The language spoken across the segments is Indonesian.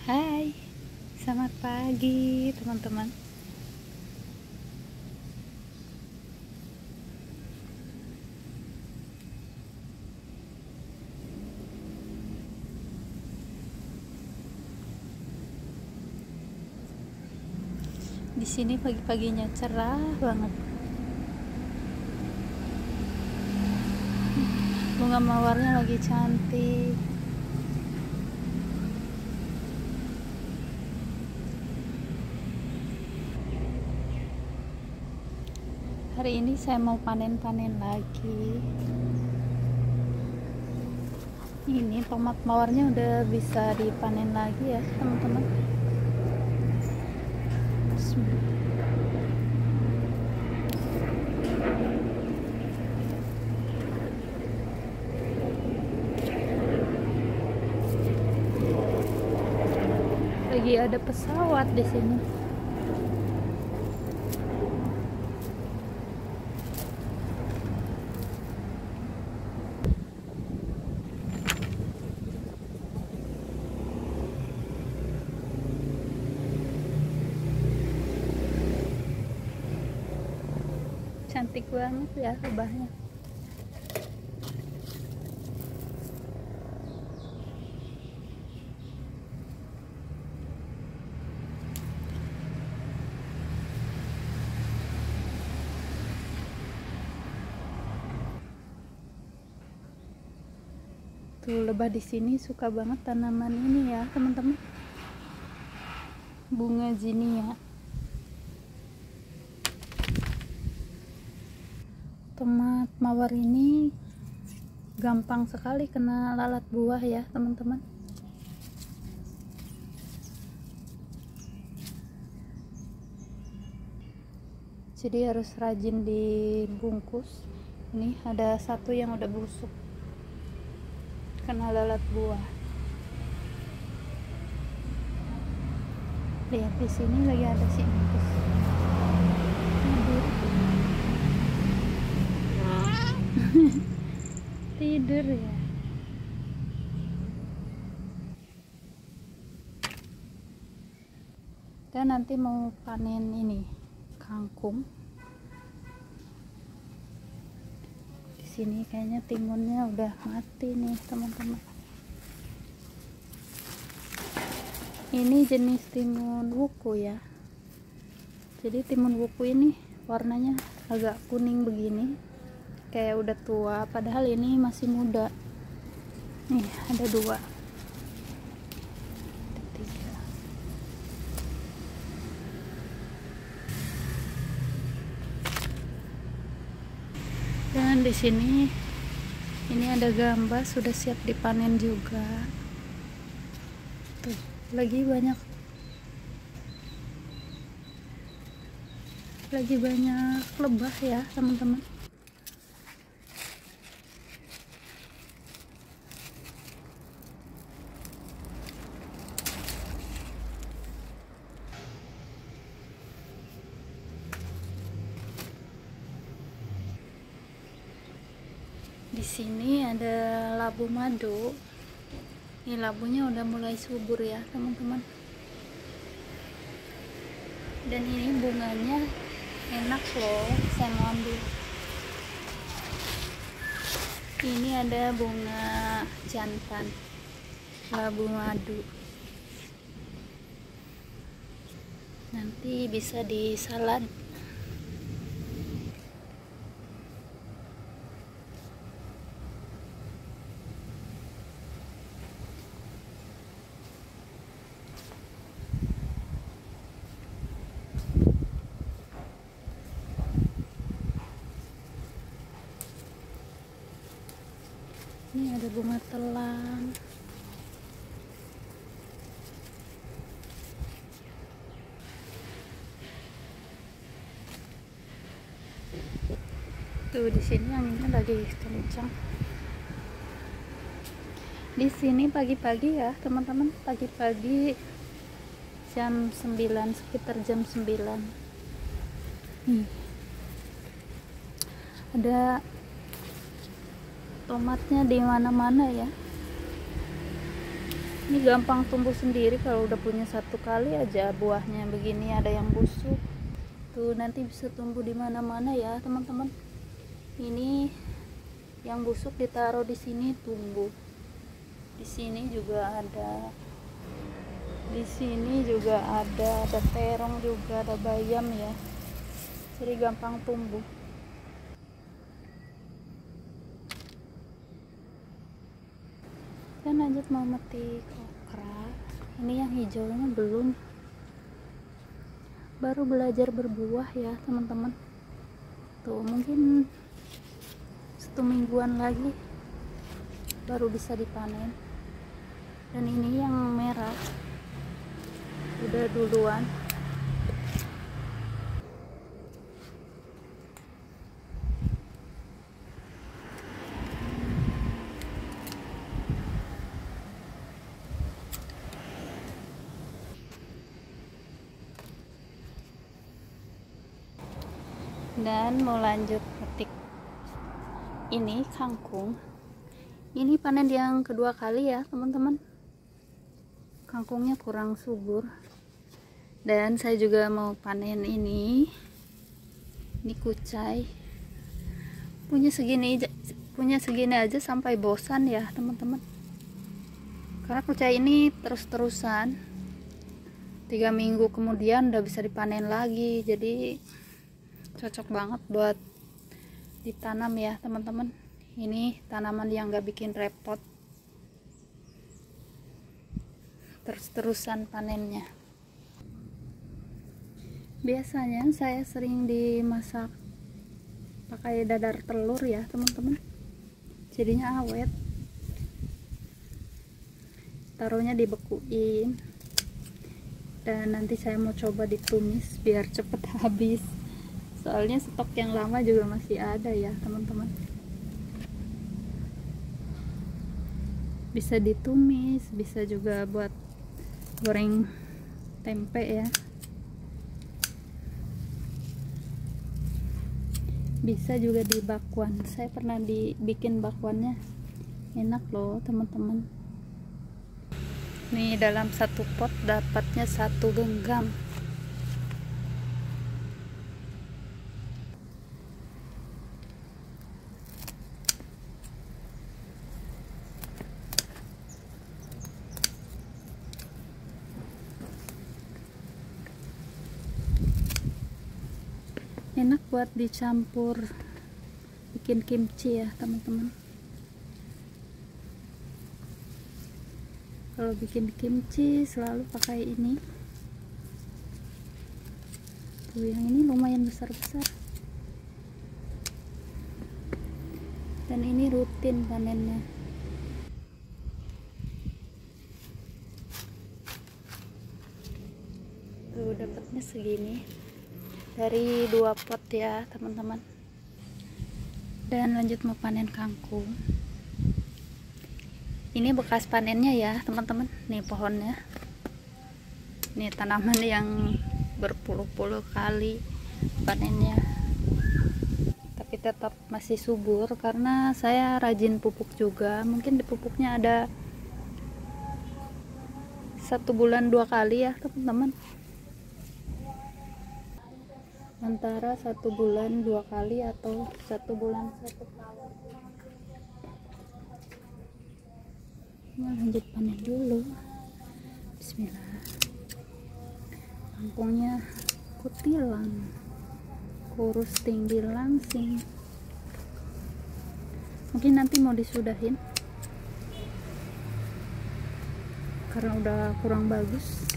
Hai, selamat pagi teman-teman. Di sini pagi-paginya cerah banget. Bunga mawarnya lagi cantik. Hari ini saya mau panen-panen lagi. Ini tomat mawarnya udah bisa dipanen lagi ya teman-teman. Lagi ada pesawat di sini. Cantik banget ya rubahnya. Tuh lebah di sini suka banget tanaman ini ya teman-teman. Bunga zinia. Tomat mawar ini gampang sekali kena lalat buah ya teman-teman. Jadi harus rajin dibungkus. Ini ada satu yang udah busuk kena lalat buah. Lihat di sini lagi ada sinkus. Tidur ya. Dan nanti mau panen ini kangkung. Di sini kayaknya timunnya udah mati nih teman-teman. Ini jenis timun wuku ya. Jadi timun wuku ini warnanya agak kuning begini, kayak udah tua, padahal ini masih muda. Nih ada dua, ada tiga. Dan di sini ini ada gambas sudah siap dipanen juga. Tuh, lagi banyak lebah ya teman-teman. Di sini ada labu madu. Ini labunya udah mulai subur ya teman-teman. Dan ini bunganya enak loh, saya mau ambil. Ini ada bunga jantan labu madu. Nanti bisa di salad. Ini ada bunga telang. Tuh di sini anginnya lagi kencang. Di sini pagi-pagi ya teman-teman, pagi-pagi jam 9, sekitar jam 9. Ada tomatnya di mana-mana ya. Ini gampang tumbuh sendiri kalau udah punya satu kali aja buahnya begini, ada yang busuk tuh, nanti bisa tumbuh di mana-mana ya teman-teman. Ini yang busuk ditaruh di sini tumbuh, di sini juga ada, di sini juga ada terong juga, ada bayam ya, jadi gampang tumbuh. Dan lanjut mau metik okra. Ini yang hijaunya belum, baru belajar berbuah ya teman-teman. Tuh mungkin 1 mingguan lagi baru bisa dipanen. Dan ini yang merah udah duluan. Dan mau lanjut petik ini kangkung. Ini panen yang kedua kali ya teman-teman. Kangkungnya kurang subur. Dan saya juga mau panen ini kucai. Punya segini aja sampai bosan ya teman-teman. Karena kucai ini terus-terusan 3 minggu kemudian udah bisa dipanen lagi, jadi cocok banget buat ditanam ya teman-teman. Ini tanaman yang gak bikin repot, terus-terusan panennya. Biasanya saya sering dimasak pakai dadar telur ya teman-teman, jadinya awet. Taruhnya dibekuin, dan nanti saya mau coba ditumis biar cepet habis, soalnya stok yang lama juga masih ada ya teman-teman. Bisa ditumis, bisa juga buat goreng tempe ya, bisa juga di bakwan. Saya pernah dibikin bakwannya, enak loh teman-teman. Nih dalam satu pot dapatnya 1 genggam. Enak buat dicampur bikin kimchi ya teman-teman. Kalau bikin kimchi selalu pakai ini. Tuh yang ini lumayan besar-besar. Dan ini rutin panennya. Tuh dapatnya segini dari 2 pot ya teman-teman. Dan lanjut mau panen kangkung. Ini bekas panennya ya teman-teman. Nih pohonnya, nih tanaman yang berpuluh-puluh kali panennya, tapi tetap masih subur karena saya rajin pupuk juga. Mungkin di pupuknya ada 1 bulan 2 kali ya teman-teman, antara 1 bulan 2 kali atau 1 bulan 1 kali. Nah, lanjut panen dulu. Bismillah. Kangkungnya kutilang, kurus, tinggi, langsing. Mungkin nanti mau disudahin karena udah kurang bagus.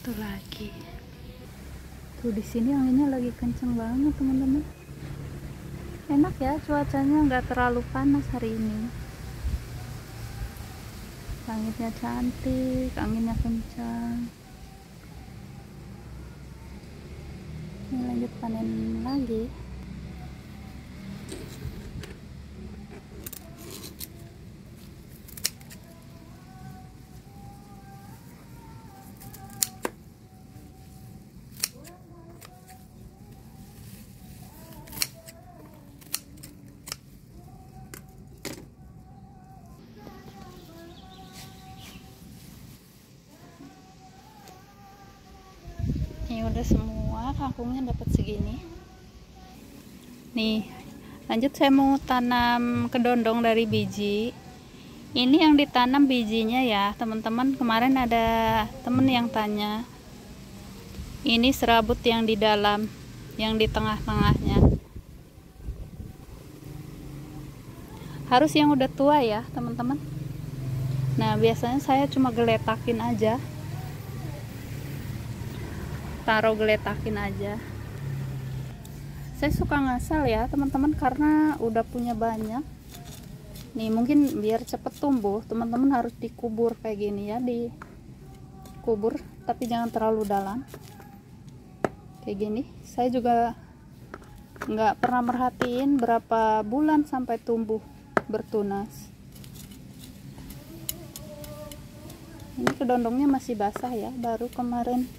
Satu lagi. Tuh di sini anginnya lagi kenceng banget teman-teman. Enak ya cuacanya, nggak terlalu panas hari ini. Langitnya cantik, anginnya kencang. Ini lanjut panen lagi. Ini udah semua, kangkungnya dapat segini. Nih, lanjut saya mau tanam kedondong dari biji. Ini yang ditanam bijinya ya, teman-teman. Kemarin ada temen yang tanya. Ini serabut yang di dalam, yang di tengah-tengahnya. Harus yang udah tua ya, teman-teman. Nah, biasanya saya cuma geletakin aja. Taruh geletakin aja. Saya suka ngasal ya teman-teman, karena udah punya banyak nih. Mungkin biar cepet tumbuh, teman-teman harus dikubur kayak gini ya, dikubur tapi jangan terlalu dalam kayak gini. Saya juga nggak pernah merhatiin berapa bulan sampai tumbuh bertunas. Ini kedondongnya masih basah ya, baru kemarin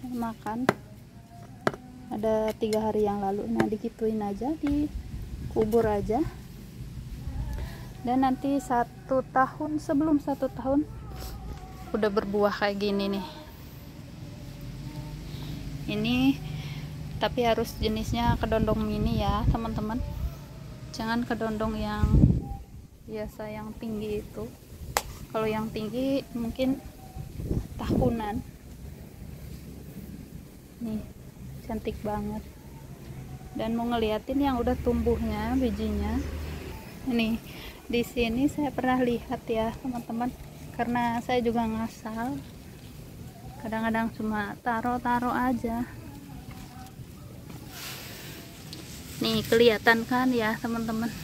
saya makan ada 3 hari yang lalu. Nah, digituin aja, dikubur aja, dan nanti 1 tahun, sebelum 1 tahun udah berbuah kayak gini nih. Ini tapi harus jenisnya kedondong mini ya teman-teman, jangan kedondong yang biasa yang tinggi itu. Kalau yang tinggi mungkin tahunan. Nih, cantik banget. Dan mau ngeliatin yang udah tumbuhnya bijinya. Ini di sini saya pernah lihat ya teman-teman, karena saya juga ngasal. Kadang-kadang cuma taruh-taruh aja. Nih, kelihatan kan ya teman-teman.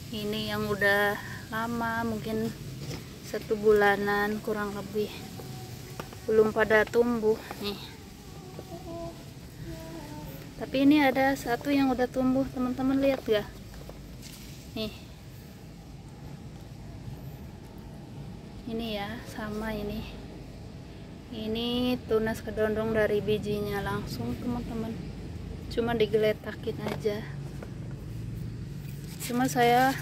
Ini yang udah lama, mungkin 1 bulanan kurang lebih, belum pada tumbuh nih. Tapi ini ada 1 yang udah tumbuh, teman-teman lihat gak? Nih. Ini ya, sama ini. Ini tunas kedondong dari bijinya langsung, teman-teman. Cuma digeletakin aja. Cuma saya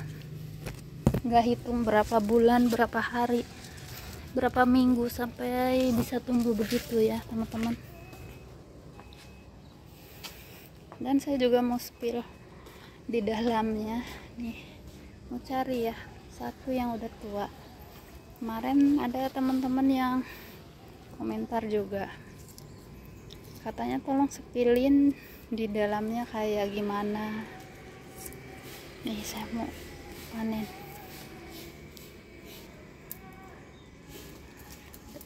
nggak hitung berapa bulan, berapa hari, berapa minggu sampai bisa tumbuh begitu ya, teman-teman. Dan saya juga mau spill di dalamnya nih, mau cari ya 1 yang udah tua. Kemarin ada teman-teman yang komentar juga, katanya tolong spillin di dalamnya kayak gimana. Nih, saya mau panen.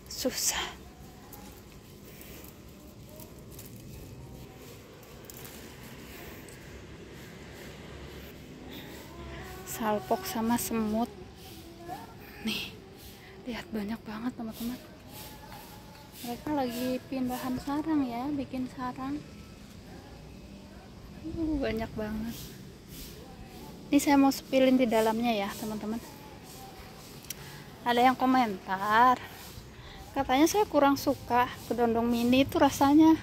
Susah. Salpok sama semut. Nih, lihat banyak banget teman-teman. Mereka lagi pindahan sarang ya, bikin sarang. Banyak banget. Ini saya mau spillin di dalamnya ya teman-teman. Ada yang komentar, katanya saya kurang suka kedondong mini itu, rasanya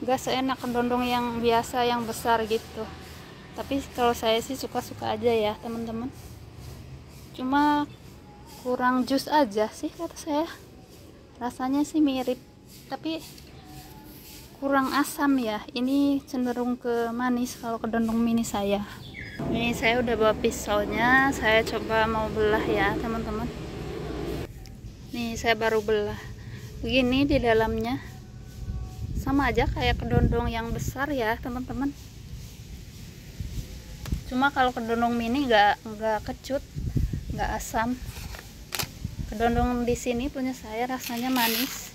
gak seenak kedondong yang biasa yang besar gitu. Tapi kalau saya sih suka-suka aja ya teman-teman. Cuma kurang jus aja sih kata saya. Rasanya sih mirip, tapi kurang asam ya. Ini cenderung ke manis kalau kedondong mini saya. Ini saya udah bawa pisaunya, saya coba mau belah ya teman-teman. Nih, saya baru belah. Begini di dalamnya. Sama aja kayak kedondong yang besar ya teman-teman. Cuma kalau kedondong mini nggak kecut, nggak asam. Kedondong di sini punya saya rasanya manis.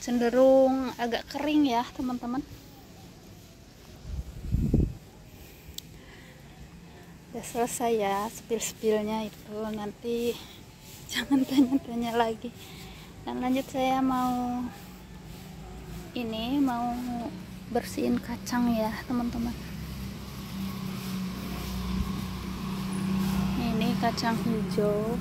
cenderung agak kering ya teman-teman. Udah selesai ya spill-spillnya itu, nanti jangan tanya-tanya lagi. Dan lanjut saya mau bersihin kacang ya teman-teman. Ini kacang hijau.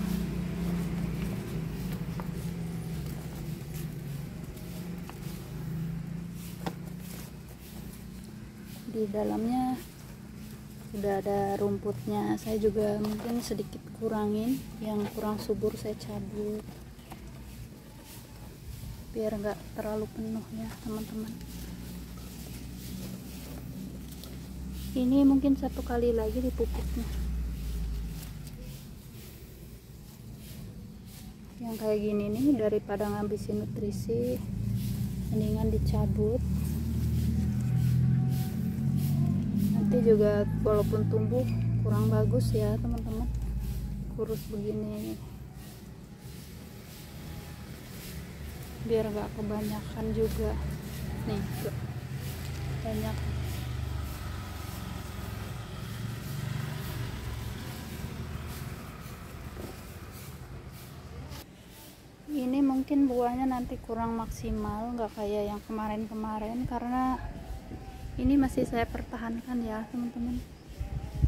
Di dalamnya udah ada rumputnya, saya juga mungkin sedikit kurangin, yang kurang subur saya cabut biar nggak terlalu penuh ya teman-teman. Ini mungkin 1 kali lagi dipupuknya, yang kayak gini nih daripada ngabisin nutrisi mendingan dicabut. Nanti juga walaupun tumbuh kurang bagus ya teman-teman, kurus begini, biar gak kebanyakan juga nih, banyak. Ini mungkin buahnya nanti kurang maksimal, nggak kayak yang kemarin-kemarin, karena ini masih saya pertahankan ya teman-teman,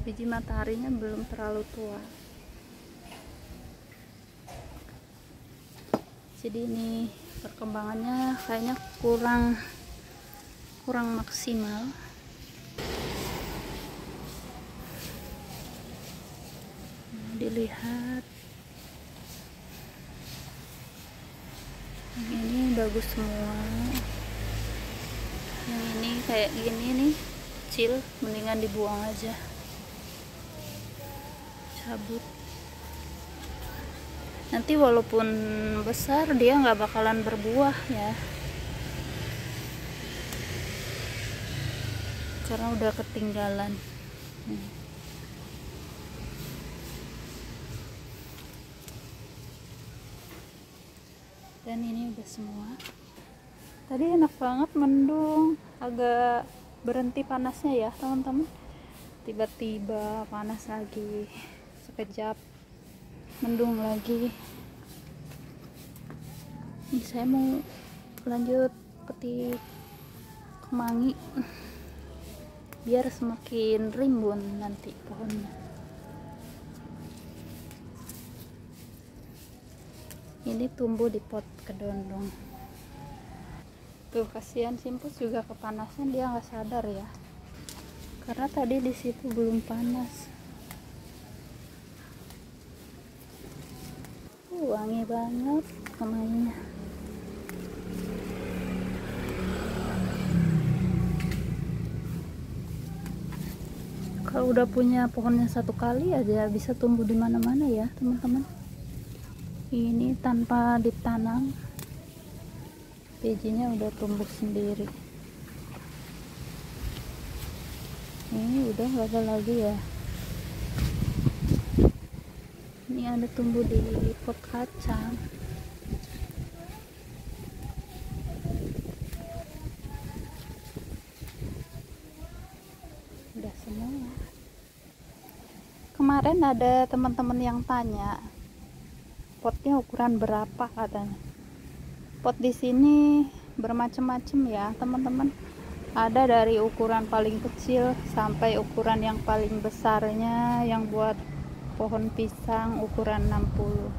biji mataharinya belum terlalu tua. Jadi ini perkembangannya kayaknya kurang maksimal. Dilihat yang ini bagus semua, yang ini kayak gini nih kecil, mendingan dibuang aja, cabut. Nanti walaupun besar dia nggak bakalan berbuah ya, karena udah ketinggalan. Dan ini udah semua. Tadi enak banget mendung, agak berhenti panasnya ya teman-teman, tiba-tiba panas lagi, sekejap mendung lagi. Ini saya mau lanjut petik kemangi biar semakin rimbun nanti pohonnya. Ini tumbuh di pot kedondong. Tuh kasihan Simpus juga kepanasan, dia nggak sadar ya, karena tadi di situ belum panas. Wangi banget kemanginya. Kalau udah punya pohonnya 1 kali aja bisa tumbuh di mana-mana ya teman-teman. Ini tanpa ditanam, bijinya udah tumbuh sendiri. Ini udah gak ada lagi ya. Ini ada tumbuh di pot kacang. Udah semua. Kemarin ada teman-teman yang tanya potnya ukuran berapa katanya. Pot di sini bermacam-macam ya teman-teman. Ada dari ukuran paling kecil sampai ukuran yang paling besarnya, yang buat pohon pisang ukuran 60.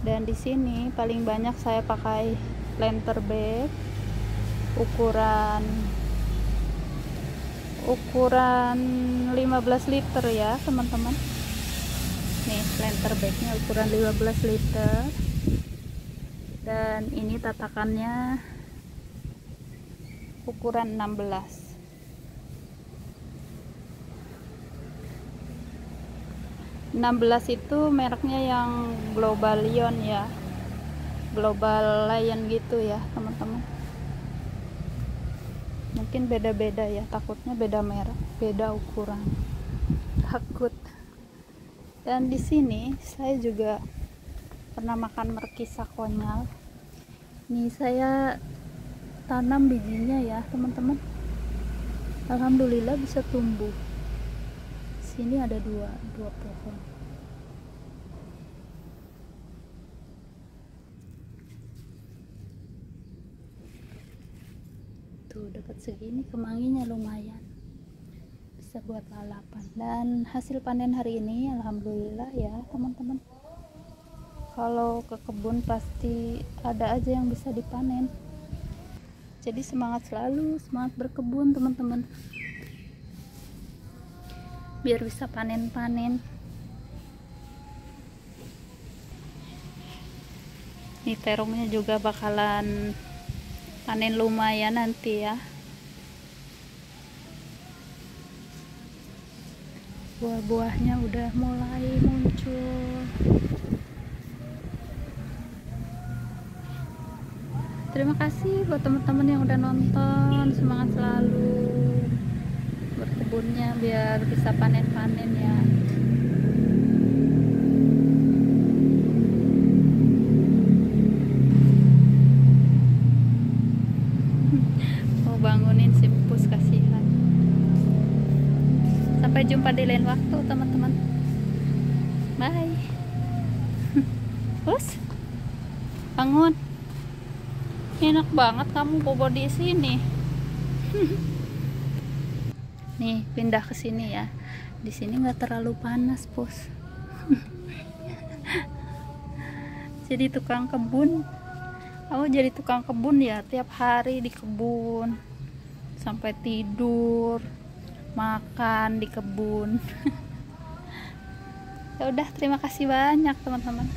Dan di sini paling banyak saya pakai planter bag ukuran 15 liter ya teman-teman. Nih planter bagnya ukuran 15 liter, dan ini tatakannya ukuran 16. Itu mereknya yang Global Lion ya, Global Lion gitu ya teman-teman. Mungkin beda-beda ya, takutnya beda merek, beda ukuran, takut. Dan di sini saya juga pernah makan merkisa konyal. Ini saya tanam bijinya ya teman-teman. Alhamdulillah bisa tumbuh. Sini ada dua pohon. Tuh dapat segini, kemanginya lumayan, bisa buat lalapan. Dan hasil panen hari ini alhamdulillah ya teman-teman. Kalau ke kebun pasti ada aja yang bisa dipanen. Jadi semangat selalu, semangat berkebun teman-teman, biar bisa panen-panen. Ini terongnya juga bakalan panen lumayan nanti ya. Buah-buahnya udah mulai muncul. Terima kasih buat teman-teman yang udah nonton. Semangat selalu berkebunnya biar bisa panen-panen ya. Mau bangunin si Pus, kasihan. Sampai jumpa di lain waktu teman-teman. Bye. Pus, bangun. Enak banget kamu bobo di sini. Nih, pindah ke sini ya. Di sini nggak terlalu panas, Pus. Jadi tukang kebun. Aku jadi tukang kebun ya, tiap hari di kebun. Sampai tidur, makan di kebun. Ya udah, terima kasih banyak teman-teman.